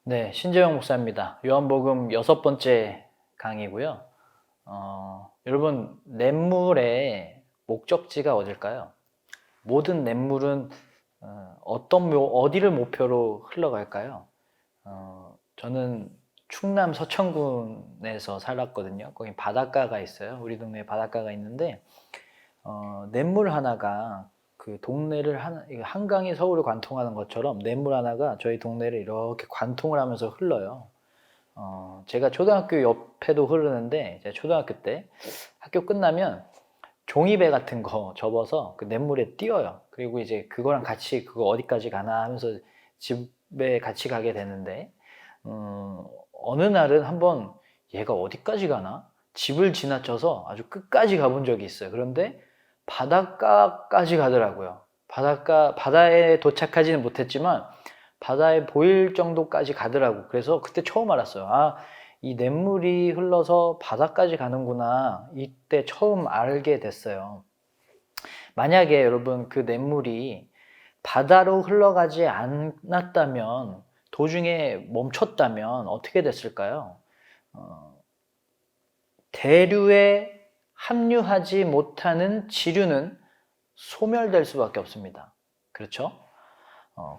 네, 신재영 목사입니다. 요한복음 6번째 강의고요. 여러분, 냇물의 목적지가 어딜까요? 모든 냇물은 어디를 목표로 흘러갈까요? 저는 충남 서천군에서 살았거든요. 거기 바닷가가 있어요. 우리 동네에 바닷가가 있는데 냇물 하나가 그 동네를 한강이 서울을 관통하는 것처럼 냇물 하나가 저희 동네를 이렇게 관통을 하면서 흘러요. 제가 초등학교 옆에도 흐르는데 제가 초등학교 때 학교 끝나면 종이배 같은 거 접어서 그 냇물에 띄어요. 그리고 이제 그거랑 같이 그거 어디까지 가나 하면서 집에 같이 가게 되는데 어느 날은 한번 얘가 어디까지 가나? 집을 지나쳐서 아주 끝까지 가본 적이 있어요. 그런데 바닷가까지 가더라고요. 바다에 도착하지는 못했지만 바다에 보일 정도까지 가더라고. 그래서 그때 처음 알았어요. 아, 이 냇물이 흘러서 바다까지 가는구나. 이때 처음 알게 됐어요. 만약에 여러분 그 냇물이 바다로 흘러가지 않았다면, 도중에 멈췄다면 어떻게 됐을까요? 대류에 합류하지 못하는 지류는 소멸될 수밖에 없습니다. 그렇죠?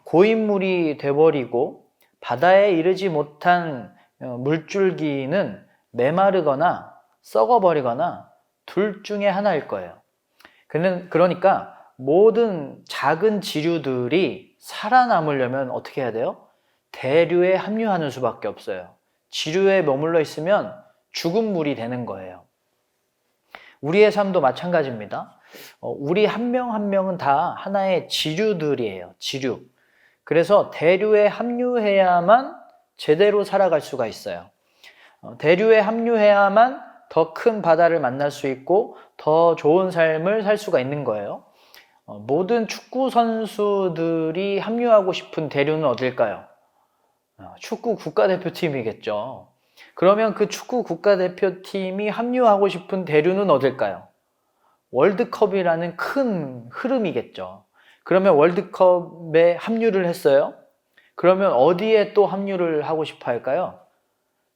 고인물이 돼버리고 바다에 이르지 못한 물줄기는 메마르거나 썩어버리거나 둘 중에 하나일 거예요. 그러니까 모든 작은 지류들이 살아남으려면 어떻게 해야 돼요? 대류에 합류하는 수밖에 없어요. 지류에 머물러 있으면 죽은 물이 되는 거예요. 우리의 삶도 마찬가지입니다. 우리 한 명 한 명은 다 하나의 지류들이에요. 지류. 그래서 대류에 합류해야만 제대로 살아갈 수가 있어요. 대류에 합류해야만 더 큰 바다를 만날 수 있고 더 좋은 삶을 살 수가 있는 거예요. 모든 축구 선수들이 합류하고 싶은 대류는 어딜까요? 축구 국가대표팀이겠죠. 그러면 그 축구 국가대표팀이 합류하고 싶은 대류는 어딜까요? 월드컵이라는 큰 흐름이겠죠. 그러면 월드컵에 합류를 했어요. 그러면 어디에 또 합류를 하고 싶어 할까요?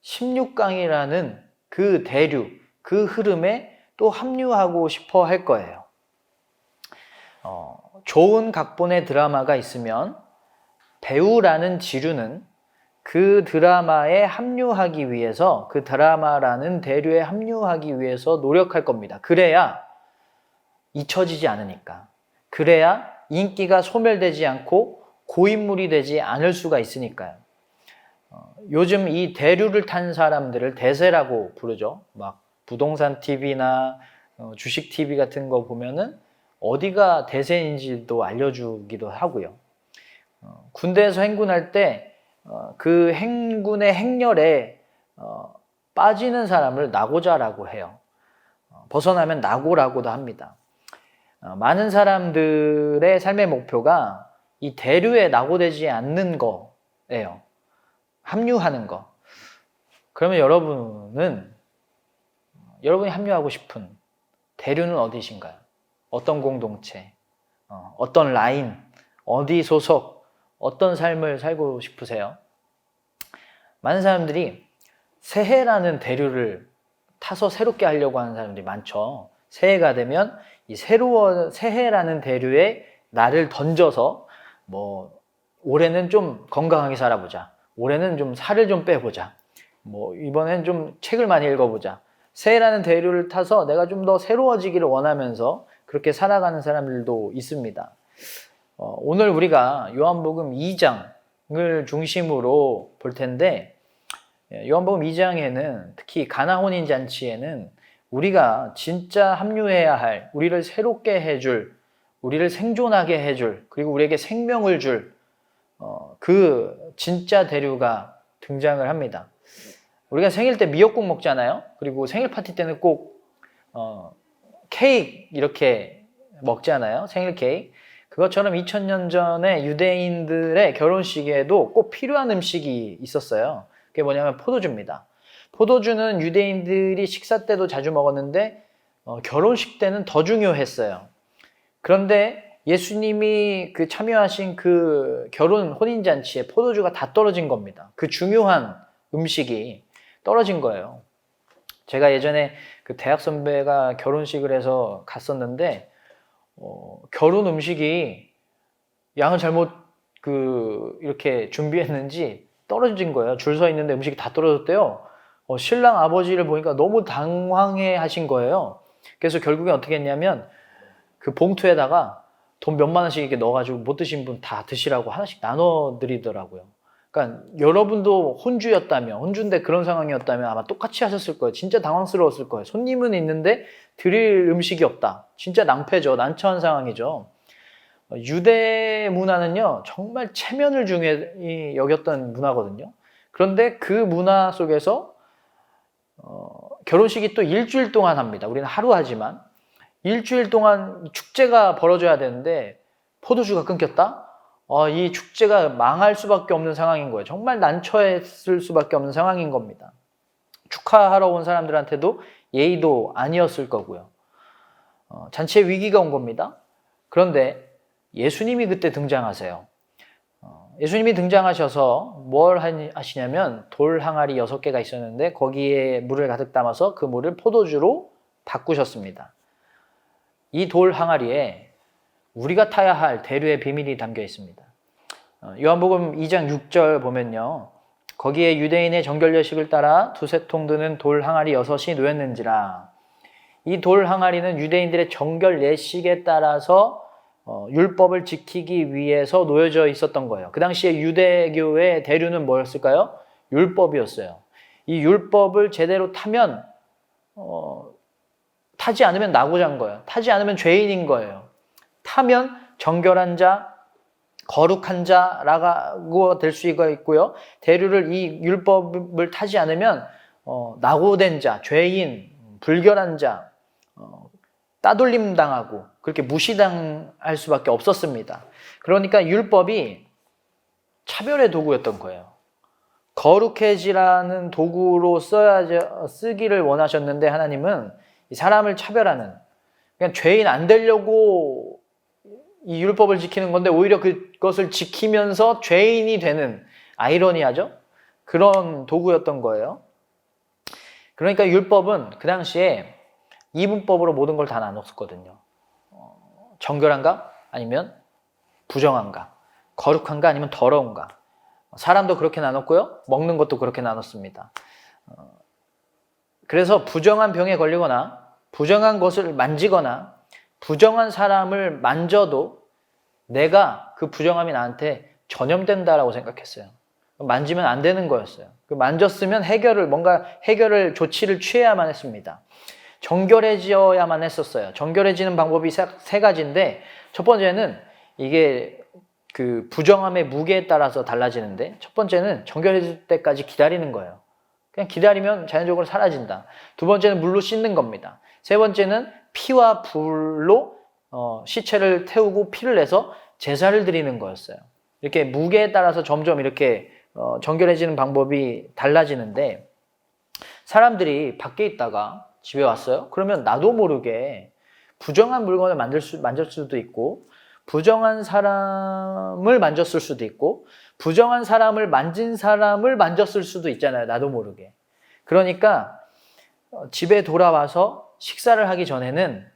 16강이라는 그 대류, 그 흐름에 또 합류하고 싶어 할 거예요. 좋은 각본의 드라마가 있으면 배우라는 지류는 그 드라마에 합류하기 위해서, 그 드라마라는 대류에 합류하기 위해서 노력할 겁니다. 그래야 잊혀지지 않으니까. 그래야 인기가 소멸되지 않고 고인물이 되지 않을 수가 있으니까요. 요즘 이 대류를 탄 사람들을 대세라고 부르죠. 막 부동산 TV나 주식 TV 같은 거 보면은 어디가 대세인지도 알려주기도 하고요. 군대에서 행군할 때 그 행군의 행렬에 빠지는 사람을 나고자라고 해요. 벗어나면 나고라고도 합니다. 많은 사람들의 삶의 목표가 이 대류에 낙오되지 않는 거예요. 합류하는 거. 그러면 여러분이 합류하고 싶은 대류는 어디신가요? 어떤 공동체, 어떤 라인, 어디 소속, 어떤 삶을 살고 싶으세요? 많은 사람들이 새해라는 대류를 타서 새롭게 하려고 하는 사람들이 많죠. 새해가 되면 이 새해라는 대류에 나를 던져서 올해는 좀 건강하게 살아보자. 올해는 좀 살을 좀 빼보자. 이번엔 좀 책을 많이 읽어보자. 새해라는 대류를 타서 내가 좀 더 새로워지기를 원하면서 그렇게 살아가는 사람들도 있습니다. 오늘 우리가 요한복음 2장을 중심으로 볼 텐데, 요한복음 2장에는 특히 가나 혼인잔치에는 우리가 진짜 합류해야 할, 우리를 새롭게 해줄, 우리를 생존하게 해줄, 그리고 우리에게 생명을 줄 그 진짜 대류가 등장을 합니다. 우리가 생일 때 미역국 먹잖아요. 그리고 생일 파티 때는 꼭 케이크 이렇게 먹잖아요. 생일 케이크. 그것처럼 2000년 전에 유대인들의 결혼식에도 꼭 필요한 음식이 있었어요. 그게 뭐냐면 포도주입니다. 포도주는 유대인들이 식사 때도 자주 먹었는데 결혼식 때는 더 중요했어요. 그런데 예수님이 그 참여하신 그 결혼 혼인잔치에 포도주가 다 떨어진 겁니다. 그 중요한 음식이 떨어진 거예요. 제가 예전에 그 대학 선배가 결혼식을 해서 갔었는데 결혼 음식이 양을 잘못 이렇게 준비했는지 떨어진 거예요. 줄 서 있는데 음식이 다 떨어졌대요. 신랑 아버지를 보니까 너무 당황해 하신 거예요. 그래서 결국에 어떻게 했냐면 그 봉투에다가 돈 몇만 원씩 이렇게 넣어가지고 못 드신 분 다 드시라고 하나씩 나눠 드리더라고요. 그러니까 여러분도 혼주인데 그런 상황이었다면 아마 똑같이 하셨을 거예요. 진짜 당황스러웠을 거예요. 손님은 있는데 드릴 음식이 없다. 진짜 낭패죠. 난처한 상황이죠. 유대 문화는요, 정말 체면을 중요히 여겼던 문화거든요. 그런데 그 문화 속에서 결혼식이 또 일주일 동안 합니다. 우리는 하루 하지만 일주일 동안 축제가 벌어져야 되는데 포도주가 끊겼다? 이 축제가 망할 수밖에 없는 상황인 거예요. 정말 난처했을 수밖에 없는 상황인 겁니다. 축하하러 온 사람들한테도 예의도 아니었을 거고요. 잔치에 위기가 온 겁니다. 그런데 예수님이 그때 등장하세요. 예수님이 등장하셔서 뭘 하시냐면 돌 항아리 6개가 있었는데 거기에 물을 가득 담아서 그 물을 포도주로 바꾸셨습니다. 이 돌 항아리에 우리가 타야 할 대류의 비밀이 담겨 있습니다. 요한복음 2장 6절 보면요. 거기에 유대인의 정결 예식을 따라 두세 통 드는 돌 항아리 6이 놓였는지라. 이 돌 항아리는 유대인들의 정결 예식에 따라서 율법을 지키기 위해서 놓여져 있었던 거예요. 그 당시에 유대교의 대류는 뭐였을까요? 율법이었어요. 이 율법을 제대로 타면 타지 않으면 나고자인 거예요. 타지 않으면 죄인인 거예요. 타면 정결한 자, 거룩한 자라고 될 수가 있고요. 대류를 이 율법을 타지 않으면 낙오된 자, 죄인, 불결한 자, 따돌림 당하고 그렇게 무시당할 수밖에 없었습니다. 그러니까 율법이 차별의 도구였던 거예요. 거룩해지라는 도구로 쓰기를 원하셨는데 하나님은 이 사람을 차별하는, 그냥 죄인 안 되려고 이 율법을 지키는 건데 오히려 그것을 지키면서 죄인이 되는, 아이러니하죠? 그런 도구였던 거예요. 그러니까 율법은 그 당시에 이분법으로 모든 걸 다 나눴었거든요. 정결한가? 아니면 부정한가? 거룩한가? 아니면 더러운가? 사람도 그렇게 나눴고요. 먹는 것도 그렇게 나눴습니다. 그래서 부정한 병에 걸리거나 부정한 것을 만지거나 부정한 사람을 만져도 내가 그 부정함이 나한테 전염된다라고 생각했어요. 만지면 안 되는 거였어요. 만졌으면 뭔가 해결을 조치를 취해야만 했습니다. 정결해져야만 했었어요. 정결해지는 방법이 세 가지인데 첫 번째는 이게 그 부정함의 무게에 따라서 달라지는데 첫 번째는 정결해질 때까지 기다리는 거예요. 그냥 기다리면 자연적으로 사라진다. 두 번째는 물로 씻는 겁니다. 세 번째는 피와 불로 시체를 태우고 피를 내서 제사를 드리는 거였어요. 이렇게 무게에 따라서 점점 이렇게 정결해지는 방법이 달라지는데 사람들이 밖에 있다가 집에 왔어요? 그러면 나도 모르게 부정한 물건을 만졌을 수도 있고 부정한 사람을 만졌을 수도 있고 부정한 사람을 만진 사람을 만졌을 수도 있잖아요. 나도 모르게. 그러니까 집에 돌아와서 식사를 하기 전에는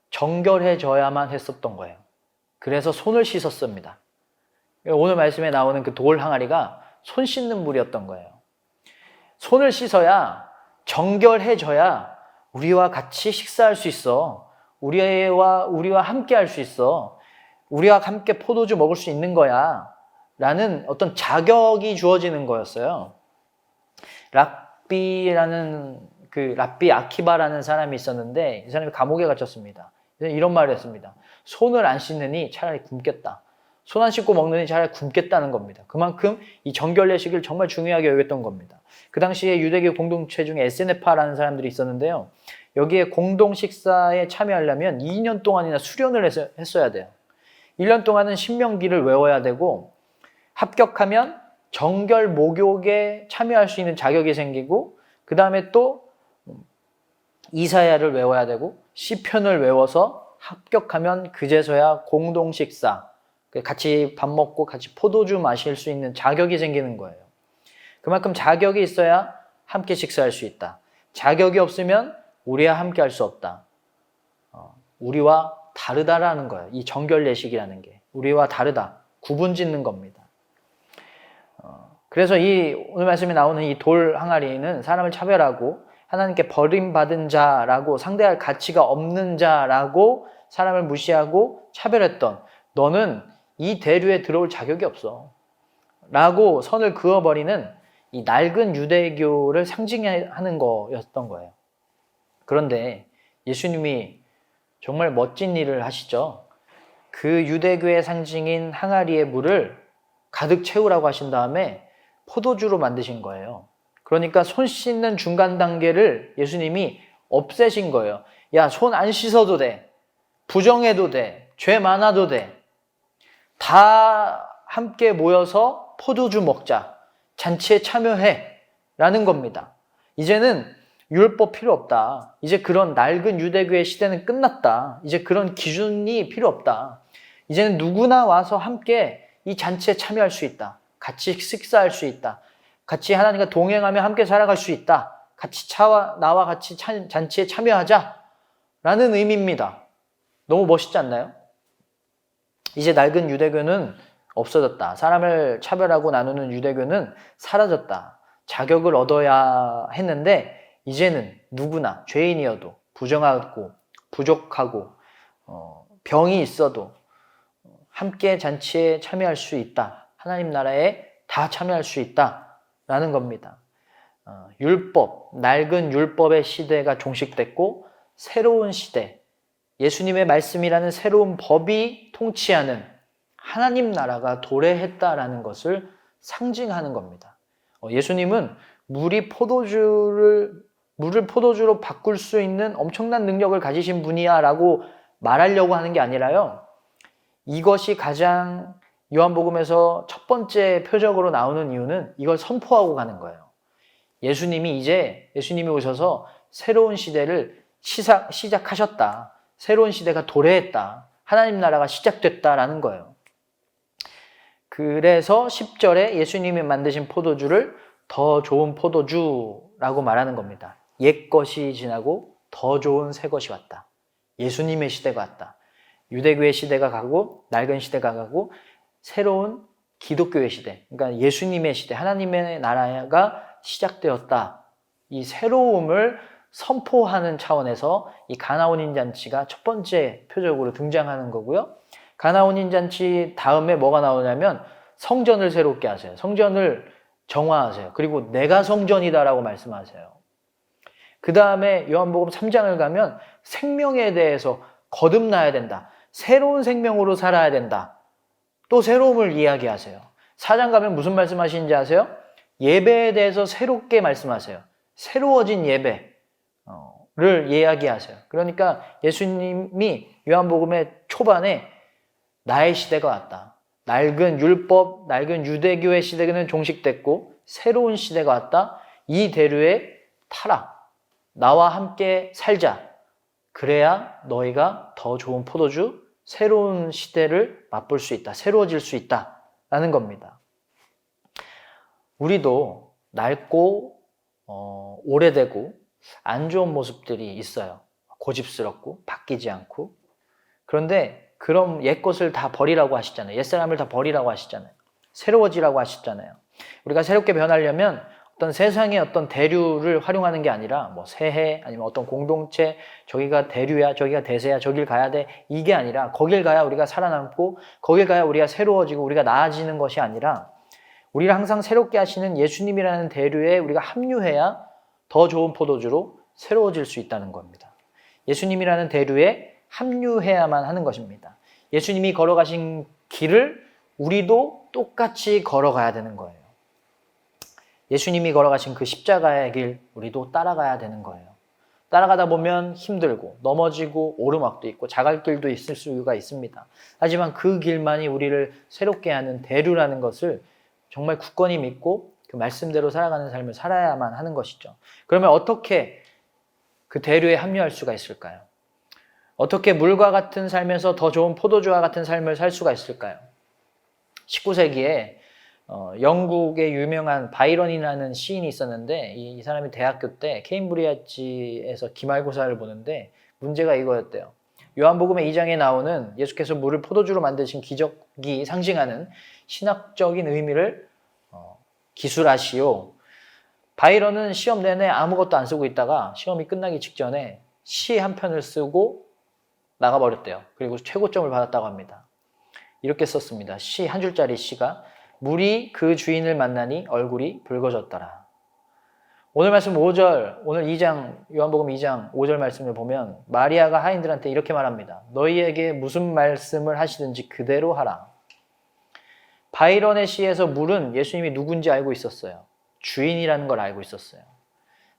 정결해져야만 했었던 거예요. 그래서 손을 씻었습니다. 오늘 말씀에 나오는 그 돌 항아리가 손 씻는 물이었던 거예요. 손을 씻어야 정결해져야 우리와 같이 식사할 수 있어. 우리와 함께 할 수 있어. 우리와 함께 포도주 먹을 수 있는 거야. 라는 어떤 자격이 주어지는 거였어요. 랍비 아키바라는 사람이 있었는데 이 사람이 감옥에 갇혔습니다. 이런 말을 했습니다. 손을 안 씻느니 차라리 굶겠다. 손 안 씻고 먹느니 차라리 굶겠다는 겁니다. 그만큼 이 정결 예식을 정말 중요하게 여겼던 겁니다. 그 당시에 유대교 공동체 중에 에스네파라는 사람들이 있었는데요. 여기에 공동 식사에 참여하려면 2년 동안이나 수련을 했어야 돼요. 1년 동안은 신명기를 외워야 되고 합격하면 정결 목욕에 참여할 수 있는 자격이 생기고 그 다음에 또 이사야를 외워야 되고 시편을 외워서 합격하면 그제서야 공동 식사, 같이 밥 먹고 같이 포도주 마실 수 있는 자격이 생기는 거예요. 그만큼 자격이 있어야 함께 식사할 수 있다. 자격이 없으면 우리와 함께 할 수 없다. 우리와 다르다라는 거예요. 이 정결 예식이라는 게 우리와 다르다, 구분 짓는 겁니다. 그래서 이 오늘 말씀에 나오는 이 돌 항아리는 사람을 차별하고 하나님께 버림받은 자라고, 상대할 가치가 없는 자라고 사람을 무시하고 차별했던, 너는 이 대류에 들어올 자격이 없어 라고 선을 그어버리는 이 낡은 유대교를 상징하는 거였던 거예요. 그런데 예수님이 정말 멋진 일을 하시죠. 그 유대교의 상징인 항아리의 물을 가득 채우라고 하신 다음에 포도주로 만드신 거예요. 그러니까 손 씻는 중간 단계를 예수님이 없애신 거예요. 야, 손 안 씻어도 돼. 부정해도 돼. 죄 많아도 돼. 다 함께 모여서 포도주 먹자. 잔치에 참여해. 라는 겁니다. 이제는 율법 필요 없다. 이제 그런 낡은 유대교의 시대는 끝났다. 이제 그런 기준이 필요 없다. 이제는 누구나 와서 함께 이 잔치에 참여할 수 있다. 같이 식사할 수 있다. 같이 하나님과 동행하며 함께 살아갈 수 있다. 같이 나와 같이 잔치에 참여하자. 라는 의미입니다. 너무 멋있지 않나요? 이제 낡은 유대교는 없어졌다. 사람을 차별하고 나누는 유대교는 사라졌다. 자격을 얻어야 했는데 이제는 누구나 죄인이어도 부정하고 부족하고 병이 있어도 함께 잔치에 참여할 수 있다. 하나님 나라에 다 참여할 수 있다라는 겁니다. 율법, 낡은 율법의 시대가 종식됐고 새로운 시대, 예수님의 말씀이라는 새로운 법이 통치하는 하나님 나라가 도래했다라는 것을 상징하는 겁니다. 예수님은 물을 포도주로 바꿀 수 있는 엄청난 능력을 가지신 분이야 라고 말하려고 하는 게 아니라요. 이것이 가장 요한복음에서 첫 번째 표적으로 나오는 이유는 이걸 선포하고 가는 거예요. 예수님이 오셔서 새로운 시대를 시작하셨다. 새로운 시대가 도래했다. 하나님 나라가 시작됐다라는 거예요. 그래서 10절에 예수님이 만드신 포도주를 더 좋은 포도주라고 말하는 겁니다. 옛 것이 지나고 더 좋은 새 것이 왔다. 예수님의 시대가 왔다. 유대교의 시대가 가고 낡은 시대가 가고 새로운 기독교의 시대, 그러니까 예수님의 시대, 하나님의 나라가 시작되었다. 이 새로움을 선포하는 차원에서 이 가나온인 잔치가 첫 번째 표적으로 등장하는 거고요. 가나온인 잔치 다음에 뭐가 나오냐면 성전을 새롭게 하세요. 성전을 정화하세요. 그리고 내가 성전이다라고 말씀하세요. 그 다음에 요한복음 3장을 가면 생명에 대해서 거듭나야 된다. 새로운 생명으로 살아야 된다. 또 새로움을 이야기하세요. 4장 가면 무슨 말씀하시는지 아세요? 예배에 대해서 새롭게 말씀하세요. 새로워진 예배를 이야기하세요. 그러니까 예수님이 요한복음의 초반에 나의 시대가 왔다. 낡은 율법, 낡은 유대교의 시대는 종식됐고 새로운 시대가 왔다. 이 대류에 타라. 나와 함께 살자. 그래야 너희가 더 좋은 포도주, 새로운 시대를 맛볼 수 있다. 새로워질 수 있다. 라는 겁니다. 우리도 낡고 오래되고 안 좋은 모습들이 있어요. 고집스럽고 바뀌지 않고. 그런데 그럼 옛 것을 다 버리라고 하시잖아요. 옛사람을 다 버리라고 하시잖아요. 새로워지라고 하시잖아요. 우리가 새롭게 변하려면 어떤 세상의 어떤 대류를 활용하는 게 아니라 뭐 세해 아니면 어떤 공동체, 저기가 대류야, 저기가 대세야, 저길 가야 돼, 이게 아니라 거길 가야 우리가 살아남고 거길 가야 우리가 새로워지고 우리가 나아지는 것이 아니라 우리를 항상 새롭게 하시는 예수님이라는 대류에 우리가 합류해야 더 좋은 포도주로 새로워질 수 있다는 겁니다. 예수님이라는 대류에 합류해야만 하는 것입니다. 예수님이 걸어가신 길을 우리도 똑같이 걸어가야 되는 거예요. 예수님이 걸어가신 그 십자가의 길 우리도 따라가야 되는 거예요. 따라가다 보면 힘들고 넘어지고 오르막도 있고 자갈길도 있을 수가 있습니다. 하지만 그 길만이 우리를 새롭게 하는 대류라는 것을 정말 굳건히 믿고 그 말씀대로 살아가는 삶을 살아야만 하는 것이죠. 그러면 어떻게 그 대류에 합류할 수가 있을까요? 어떻게 물과 같은 삶에서 더 좋은 포도주와 같은 삶을 살 수가 있을까요? 19세기에 영국의 유명한 바이런이라는 시인이 있었는데 이 사람이 대학교 때 케임브리지에서 기말고사를 보는데 문제가 이거였대요. 요한복음의 2장에 나오는 예수께서 물을 포도주로 만드신 기적이 상징하는 신학적인 의미를 기술하시오. 바이런은 시험 내내 아무것도 안 쓰고 있다가 시험이 끝나기 직전에 시 한 편을 쓰고 나가버렸대요. 그리고 최고점을 받았다고 합니다. 이렇게 썼습니다. 시 한 줄짜리 시가 물이 그 주인을 만나니 얼굴이 붉어졌더라. 오늘 말씀 5절, 오늘 2장, 요한복음 2장 5절 말씀을 보면 마리아가 하인들한테 이렇게 말합니다. 너희에게 무슨 말씀을 하시든지 그대로 하라. 바이런의 시에서 물은 예수님이 누군지 알고 있었어요. 주인이라는 걸 알고 있었어요.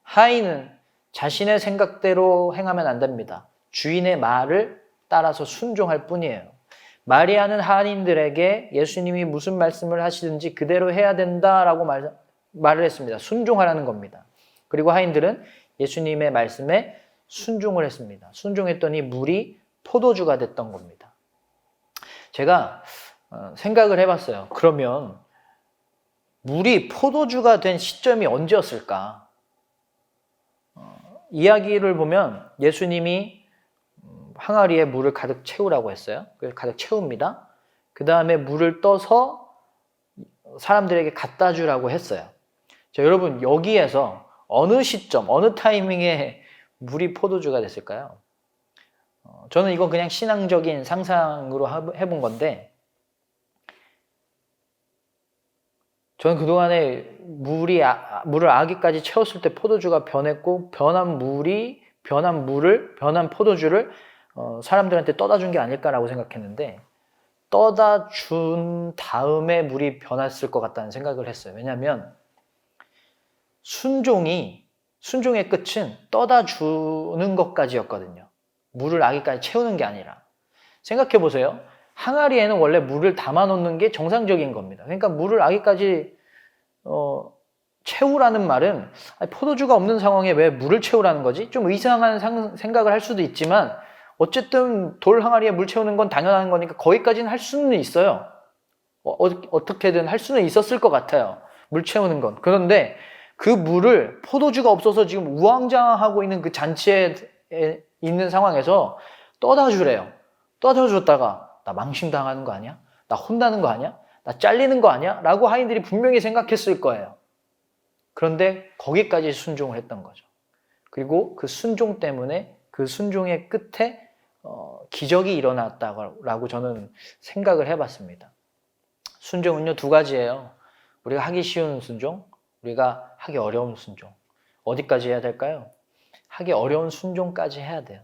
하인은 자신의 생각대로 행하면 안 됩니다. 주인의 말을 따라서 순종할 뿐이에요. 마리아는 하인들에게 예수님이 무슨 말씀을 하시든지 그대로 해야 된다라고 말을 했습니다. 순종하라는 겁니다. 그리고 하인들은 예수님의 말씀에 순종을 했습니다. 순종했더니 물이 포도주가 됐던 겁니다. 제가 생각을 해봤어요. 그러면 물이 포도주가 된 시점이 언제였을까? 이야기를 보면 예수님이 항아리에 물을 가득 채우라고 했어요. 그래서 가득 채웁니다. 그 다음에 물을 떠서 사람들에게 갖다 주라고 했어요. 자, 여러분 여기에서 어느 시점, 어느 타이밍에 물이 포도주가 됐을까요? 저는 이건 그냥 신앙적인 상상으로 해본 건데 저는 그동안에 물을 아기까지 채웠을 때 포도주가 변했고 변한 포도주를 사람들한테 떠다 준 게 아닐까라고 생각했는데 떠다 준 다음에 물이 변했을 것 같다는 생각을 했어요. 왜냐하면 순종의 끝은 떠다 주는 것까지였거든요. 물을 아기까지 채우는 게 아니라. 생각해 보세요. 항아리에는 원래 물을 담아 놓는 게 정상적인 겁니다. 그러니까 물을 아기까지 채우라는 말은 포도주가 없는 상황에 왜 물을 채우라는 거지? 좀 이상한 생각을 할 수도 있지만 어쨌든 돌 항아리에 물 채우는 건 당연한 거니까 거기까지는 할 수는 있어요. 어떻게든 할 수는 있었을 것 같아요. 물 채우는 건. 그런데 그 물을 포도주가 없어서 지금 우왕좌왕하고 있는 그 잔치에 있는 상황에서 떠다 주래요. 떠다 줬다가 나 망신당하는 거 아니야? 나 혼나는 거 아니야? 나 잘리는 거 아니야? 라고 하인들이 분명히 생각했을 거예요. 그런데 거기까지 순종을 했던 거죠. 그리고 그 순종 때문에 그 순종의 끝에 기적이 일어났다고 저는 생각을 해봤습니다. 순종은요 2가지예요. 우리가 하기 쉬운 순종, 우리가 하기 어려운 순종. 어디까지 해야 될까요? 하기 어려운 순종까지 해야 돼요.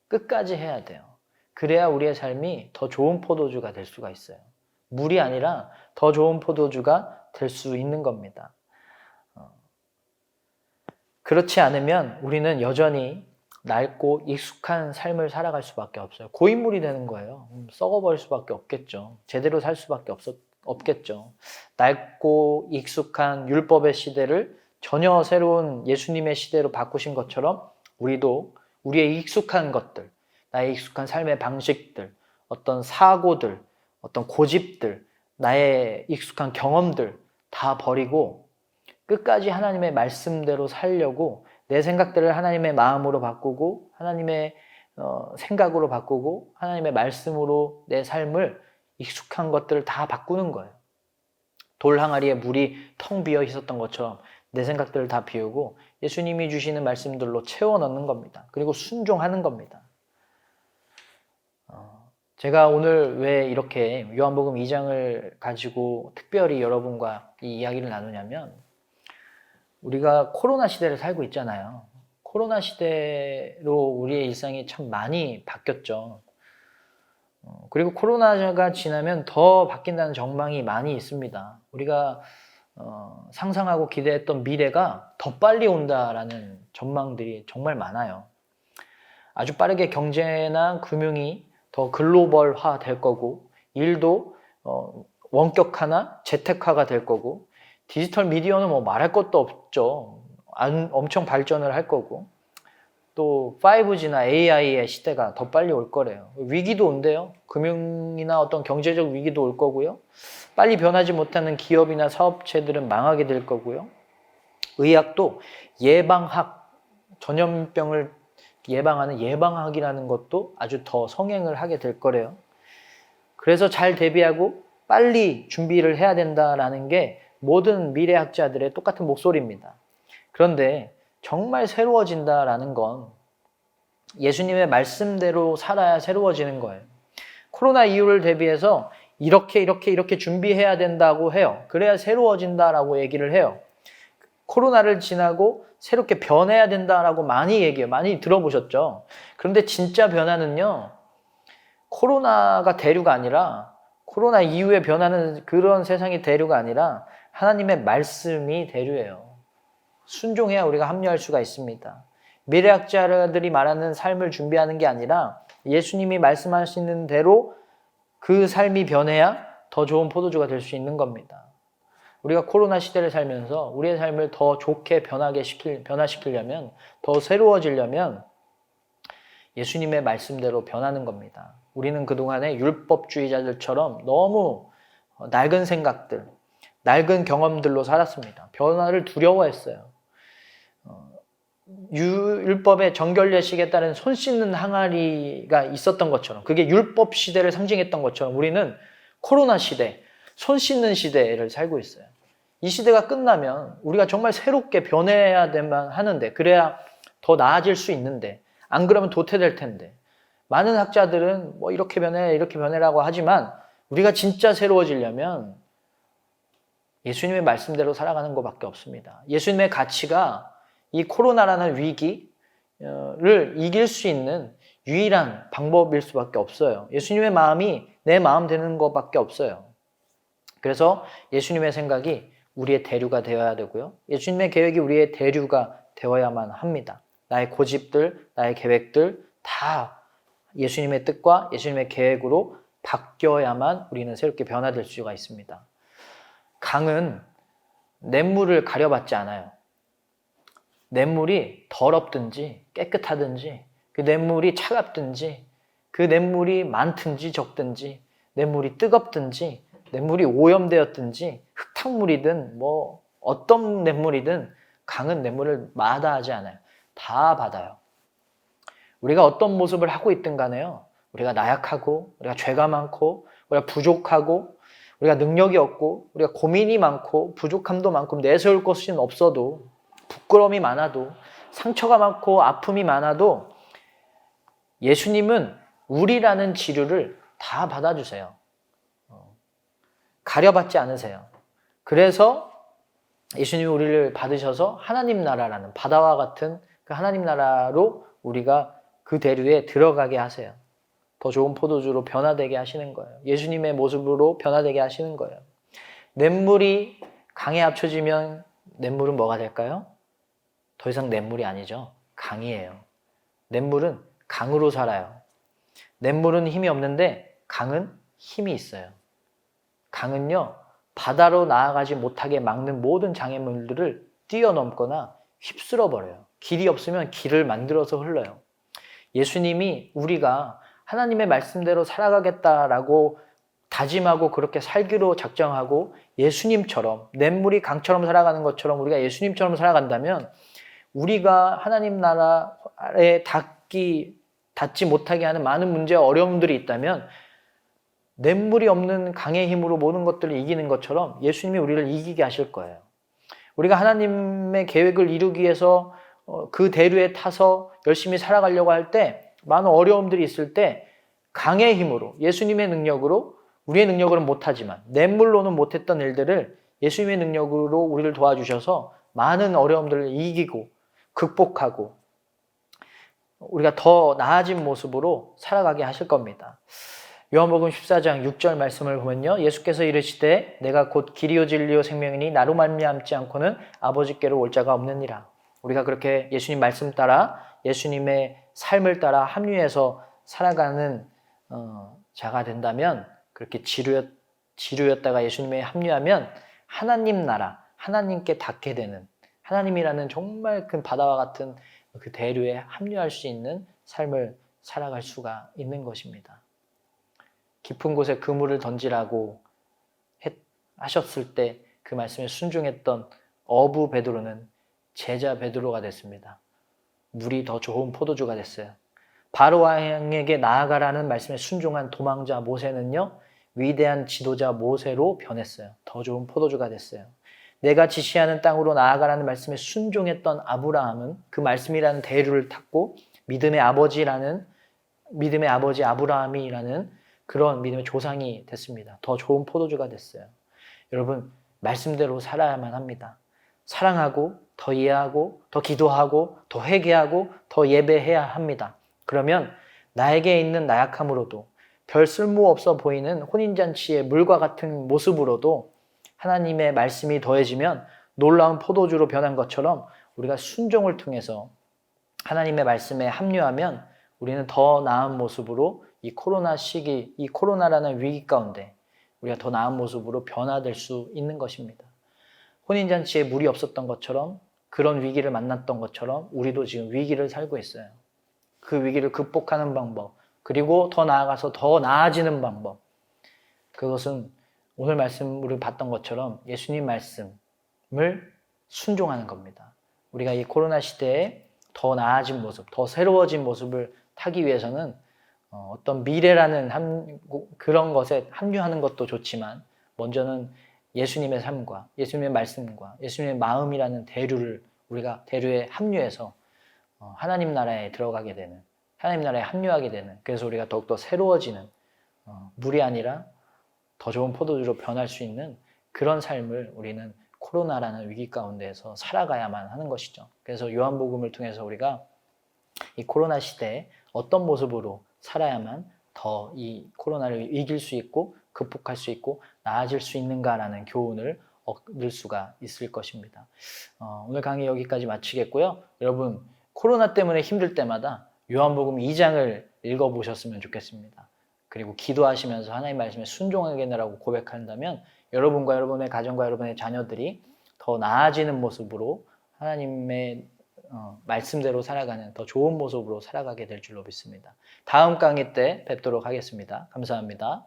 끝까지 해야 돼요. 그래야 우리의 삶이 더 좋은 포도주가 될 수가 있어요. 물이 아니라 더 좋은 포도주가 될 수 있는 겁니다. 그렇지 않으면 우리는 여전히 낡고 익숙한 삶을 살아갈 수밖에 없어요. 고인물이 되는 거예요. 썩어버릴 수밖에 없겠죠. 제대로 살 수밖에 없겠죠. 낡고 익숙한 율법의 시대를 전혀 새로운 예수님의 시대로 바꾸신 것처럼 우리도 우리의 익숙한 것들, 나의 익숙한 삶의 방식들, 어떤 사고들, 어떤 고집들, 나의 익숙한 경험들 다 버리고 끝까지 하나님의 말씀대로 살려고 내 생각들을 하나님의 마음으로 바꾸고 하나님의 생각으로 바꾸고 하나님의 말씀으로 내 삶을 익숙한 것들을 다 바꾸는 거예요. 돌 항아리에 물이 텅 비어 있었던 것처럼 내 생각들을 다 비우고 예수님이 주시는 말씀들로 채워 넣는 겁니다. 그리고 순종하는 겁니다. 제가 오늘 왜 이렇게 요한복음 2장을 가지고 특별히 여러분과 이 이야기를 나누냐면 우리가 코로나 시대를 살고 있잖아요. 코로나 시대로 우리의 일상이 참 많이 바뀌었죠. 그리고 코로나가 지나면 더 바뀐다는 전망이 많이 있습니다. 우리가 상상하고 기대했던 미래가 더 빨리 온다라는 전망들이 정말 많아요. 아주 빠르게 경제나 금융이 더 글로벌화 될 거고 일도 원격화나 재택화가 될 거고 디지털 미디어는 뭐 말할 것도 없죠. 엄청 발전을 할 거고 또 5G나 AI의 시대가 더 빨리 올 거래요. 위기도 온대요. 금융이나 어떤 경제적 위기도 올 거고요. 빨리 변하지 못하는 기업이나 사업체들은 망하게 될 거고요. 의학도 예방학, 전염병을 예방하는 예방학이라는 것도 아주 더 성행을 하게 될 거래요. 그래서 잘 대비하고 빨리 준비를 해야 된다라는 게 모든 미래학자들의 똑같은 목소리입니다. 그런데 정말 새로워진다라는 건 예수님의 말씀대로 살아야 새로워지는 거예요. 코로나 이후를 대비해서 이렇게 준비해야 된다고 해요. 그래야 새로워진다라고 얘기를 해요. 코로나를 지나고 새롭게 변해야 된다라고 많이 얘기해요. 많이 들어보셨죠? 그런데 진짜 변화는요, 코로나가 대류가 아니라, 코로나 이후에 변하는 그런 세상이 대류가 아니라 하나님의 말씀이 대류예요. 순종해야 우리가 합류할 수가 있습니다. 미래학자들이 말하는 삶을 준비하는 게 아니라 예수님이 말씀하시는 대로 그 삶이 변해야 더 좋은 포도주가 될 수 있는 겁니다. 우리가 코로나 시대를 살면서 우리의 삶을 더 좋게 변화시키려면, 더 새로워지려면 예수님의 말씀대로 변하는 겁니다. 우리는 그동안에 율법주의자들처럼 너무 낡은 생각들, 낡은 경험들로 살았습니다. 변화를 두려워했어요. 율법의 정결례식에 따른 손 씻는 항아리가 있었던 것처럼, 그게 율법 시대를 상징했던 것처럼 우리는 코로나 시대, 손 씻는 시대를 살고 있어요. 이 시대가 끝나면 우리가 정말 새롭게 변해야 되만 하는데, 그래야 더 나아질 수 있는데, 안 그러면 도태될 텐데, 많은 학자들은 뭐 이렇게 변해라고 하지만 우리가 진짜 새로워지려면 예수님의 말씀대로 살아가는 것밖에 없습니다. 예수님의 가치가 이 코로나라는 위기를 이길 수 있는 유일한 방법일 수밖에 없어요. 예수님의 마음이 내 마음 되는 것밖에 없어요. 그래서 예수님의 생각이 우리의 대류가 되어야 되고요. 예수님의 계획이 우리의 대류가 되어야만 합니다. 나의 고집들, 나의 계획들 다 예수님의 뜻과 예수님의 계획으로 바뀌어야만 우리는 새롭게 변화될 수가 있습니다. 강은 냇물을 가려받지 않아요. 냇물이 더럽든지 깨끗하든지, 그 냇물이 차갑든지, 그 냇물이 많든지 적든지, 냇물이 뜨겁든지, 냇물이 오염되었든지, 흙탕물이든 뭐 어떤 냇물이든 강은 냇물을 마다하지 않아요. 다 받아요. 우리가 어떤 모습을 하고 있든 간에요, 우리가 나약하고, 우리가 죄가 많고, 우리가 부족하고, 우리가 능력이 없고, 우리가 고민이 많고, 부족함도 많고, 내세울 것은 없어도, 부끄러움이 많아도, 상처가 많고 아픔이 많아도 예수님은 우리라는 지류를 다 받아주세요. 가려받지 않으세요. 그래서 예수님이 우리를 받으셔서 하나님 나라라는, 바다와 같은 그 하나님 나라로 우리가 그 대류에 들어가게 하세요. 더 좋은 포도주로 변화되게 하시는 거예요. 예수님의 모습으로 변화되게 하시는 거예요. 냇물이 강에 합쳐지면 냇물은 뭐가 될까요? 더 이상 냇물이 아니죠. 강이에요. 냇물은 강으로 살아요. 냇물은 힘이 없는데 강은 힘이 있어요. 강은요, 바다로 나아가지 못하게 막는 모든 장애물들을 뛰어넘거나 휩쓸어 버려요. 길이 없으면 길을 만들어서 흘러요. 예수님이 우리가 하나님의 말씀대로 살아가겠다라고 다짐하고 그렇게 살기로 작정하고 예수님처럼, 냇물이 강처럼 살아가는 것처럼 우리가 예수님처럼 살아간다면, 우리가 하나님 나라에 닿지 못하게 하는 많은 문제와 어려움들이 있다면, 냇물이 없는 강의 힘으로 모든 것들을 이기는 것처럼 예수님이 우리를 이기게 하실 거예요. 우리가 하나님의 계획을 이루기 위해서 그 대류에 타서 열심히 살아가려고 할 때, 많은 어려움들이 있을 때 강의 힘으로, 예수님의 능력으로, 우리의 능력으로는 못하지만 냇물로는 못했던 일들을 예수님의 능력으로 우리를 도와주셔서 많은 어려움들을 이기고 극복하고 우리가 더 나아진 모습으로 살아가게 하실 겁니다. 요한복음 14장 6절 말씀을 보면요, 예수께서 이르시되 내가 곧 길이요 진리요 생명이니 나로 말미암지 않고는 아버지께로 올 자가 없느니라. 우리가 그렇게 예수님 말씀 따라, 예수님의 삶을 따라 합류해서 살아가는 자가 된다면, 그렇게 지루였다가 예수님에 합류하면 하나님 나라, 하나님께 닿게 되는, 하나님이라는 정말 큰 바다와 같은 그 대류에 합류할 수 있는 삶을 살아갈 수가 있는 것입니다. 깊은 곳에 그물을 던지라고 하셨을 때 그 말씀에 순종했던 어부 베드로는 제자 베드로가 됐습니다. 물이 더 좋은 포도주가 됐어요. 바로 왕에게 나아가라는 말씀에 순종한 도망자 모세는요, 위대한 지도자 모세로 변했어요. 더 좋은 포도주가 됐어요. 내가 지시하는 땅으로 나아가라는 말씀에 순종했던 아브라함은 그 말씀이라는 대류를 탔고 믿음의 아버지 아브라함이라는 그런 믿음의 조상이 됐습니다. 더 좋은 포도주가 됐어요. 여러분, 말씀대로 살아야만 합니다. 사랑하고 더 이해하고 더 기도하고 더 회개하고 더 예배해야 합니다. 그러면 나에게 있는 나약함으로도 별 쓸모없어 보이는 혼인잔치의 물과 같은 모습으로도 하나님의 말씀이 더해지면 놀라운 포도주로 변한 것처럼 우리가 순종을 통해서 하나님의 말씀에 합류하면 우리는 더 나은 모습으로 이 코로나 시기, 이 코로나라는 위기 가운데 우리가 더 나은 모습으로 변화될 수 있는 것입니다. 혼인잔치에 물이 없었던 것처럼 그런 위기를 만났던 것처럼 우리도 지금 위기를 살고 있어요. 그 위기를 극복하는 방법, 그리고 더 나아가서 더 나아지는 방법, 그것은 오늘 말씀으로 봤던 것처럼 예수님 말씀을 순종하는 겁니다. 우리가 이 코로나 시대에 더 나아진 모습, 더 새로워진 모습을 타기 위해서는 어떤 미래라는 그런 것에 합류하는 것도 좋지만 먼저는 예수님의 삶과 예수님의 말씀과 예수님의 마음이라는 대류에 합류해서 하나님 나라에 들어가게 되는, 하나님 나라에 합류하게 되는, 그래서 우리가 더욱더 새로워지는, 물이 아니라 더 좋은 포도주로 변할 수 있는 그런 삶을 우리는 코로나라는 위기 가운데에서 살아가야만 하는 것이죠. 그래서 요한복음을 통해서 우리가 이 코로나 시대에 어떤 모습으로 살아야만 더 이 코로나를 이길 수 있고 극복할 수 있고 나아질 수 있는가라는 교훈을 얻을 수가 있을 것입니다. 오늘 강의 여기까지 마치겠고요. 여러분, 코로나 때문에 힘들 때마다 요한복음 2장을 읽어보셨으면 좋겠습니다. 그리고 기도하시면서 하나님 말씀에 순종하겠노라고 고백한다면 여러분과 여러분의 가정과 여러분의 자녀들이 더 나아지는 모습으로 하나님의 말씀대로 살아가는 더 좋은 모습으로 살아가게 될 줄로 믿습니다. 다음 강의 때 뵙도록 하겠습니다. 감사합니다.